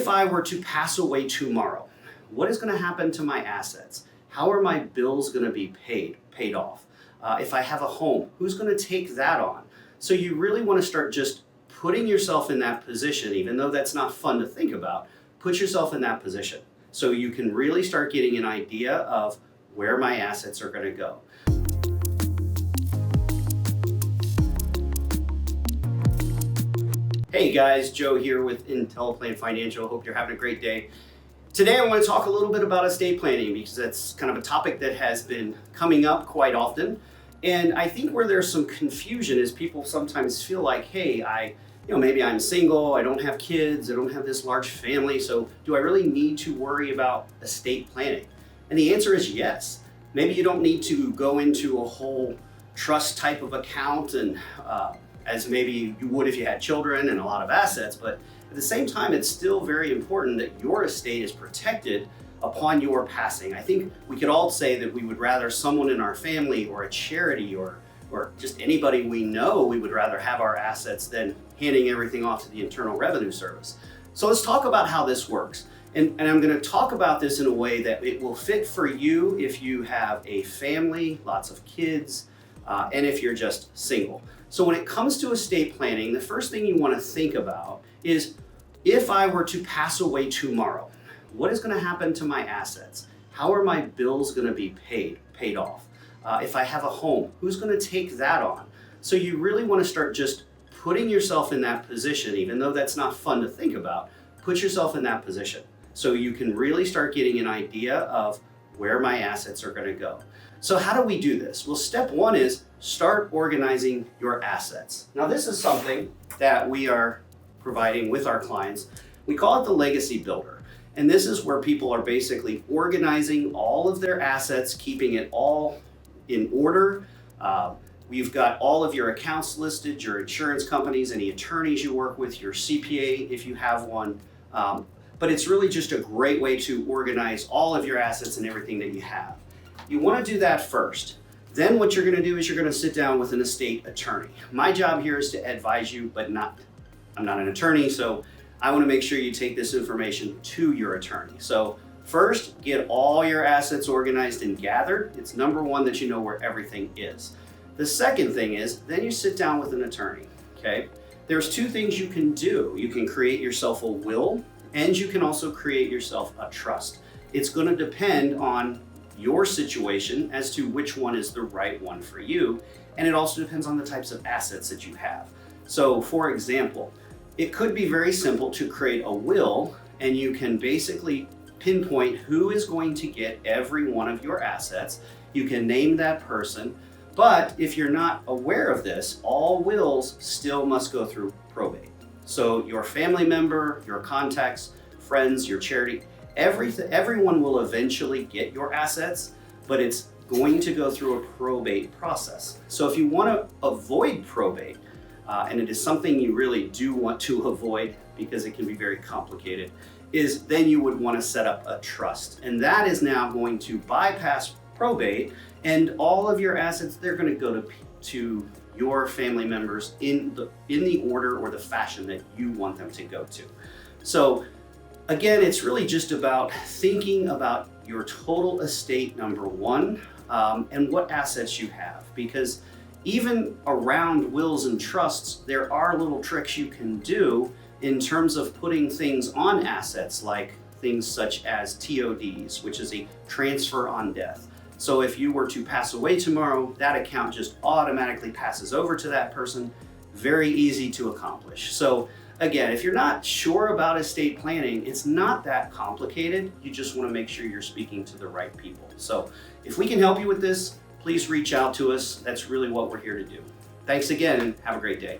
If I were to pass away tomorrow, what is going to happen to my assets? How are my bills going to be paid off? If I have a home, who's going to take that on? So you really want to start just putting yourself in that position, even though that's not fun to think about. Put yourself in that position so you can really start getting an idea of where my assets are going to go. Hey guys, Joe here with Intelliplan Financial. Hope you're having a great day. Today I want to talk a little bit about estate planning because that's kind of a topic that has been coming up quite often. And I think where there's some confusion is people sometimes feel like, hey, maybe I'm single, I don't have kids, I don't have this large family, so do I really need to worry about estate planning? And the answer is yes. Maybe you don't need to go into a whole trust type of account and as maybe you would if you had children and a lot of assets, but at the same time, it's still very important that your estate is protected upon your passing. I think we could all say that we would rather someone in our family or a charity or just anybody we know, we would rather have our assets than handing everything off to the Internal Revenue Service. So let's talk about how this works. And I'm going to talk about this in a way that it will fit for you if you have a family, lots of kids, and if you're just single. So when it comes to estate planning, the first thing you want to think about is, if I were to pass away tomorrow, what is going to happen to my assets? How are my bills going to be paid off? If I have a home, who's going to take that on? So you really want to start just putting yourself in that position, even though that's not fun to think about. Put yourself in that position so you can really start getting an idea of where my assets are going to go. So how do we do this? Well, step one is start organizing your assets. Now, this is something that we are providing with our clients. We call it the Legacy Builder. And this is where people are basically organizing all of their assets, keeping it all in order. We've got all of your accounts listed, your insurance companies, any attorneys you work with, your CPA if you have one. But it's really just a great way to organize all of your assets and everything that you have. You want to do that first. Then what you're going to do is you're going to sit down with an estate attorney. My job here is to advise you, but I'm not an attorney, so I want to make sure you take this information to your attorney. So first, get all your assets organized and gathered. It's number one that you know where everything is. The second thing is, then you sit down with an attorney, okay? There's two things you can do. You can create yourself a will, and you can also create yourself a trust. It's going to depend on your situation as to which one is the right one for you, and it also depends on the types of assets that you have. So for example, it could be very simple to create a will, and you can basically pinpoint who is going to get every one of your assets. You can name that person, but if you're not aware of this, all wills still must go through probate. So your family member, your contacts, friends, your charity, everyone will eventually get your assets, but it's going to go through a probate process. So if you want to avoid probate, and it is something you really do want to avoid because it can be very complicated, is then you would want to set up a trust. And that is now going to bypass probate, and all of your assets, they're going to go to your family members in the order or the fashion that you want them to go to. So again, it's really just about thinking about your total estate, number one, and what assets you have. Because even around wills and trusts, there are little tricks you can do in terms of putting things on assets, like things such as TODs, which is a transfer on death. So if you were to pass away tomorrow, that account just automatically passes over to that person. Very easy to accomplish. So again, if you're not sure about estate planning, it's not that complicated. You just want to make sure you're speaking to the right people. So if we can help you with this, please reach out to us. That's really what we're here to do. Thanks again, and have a great day.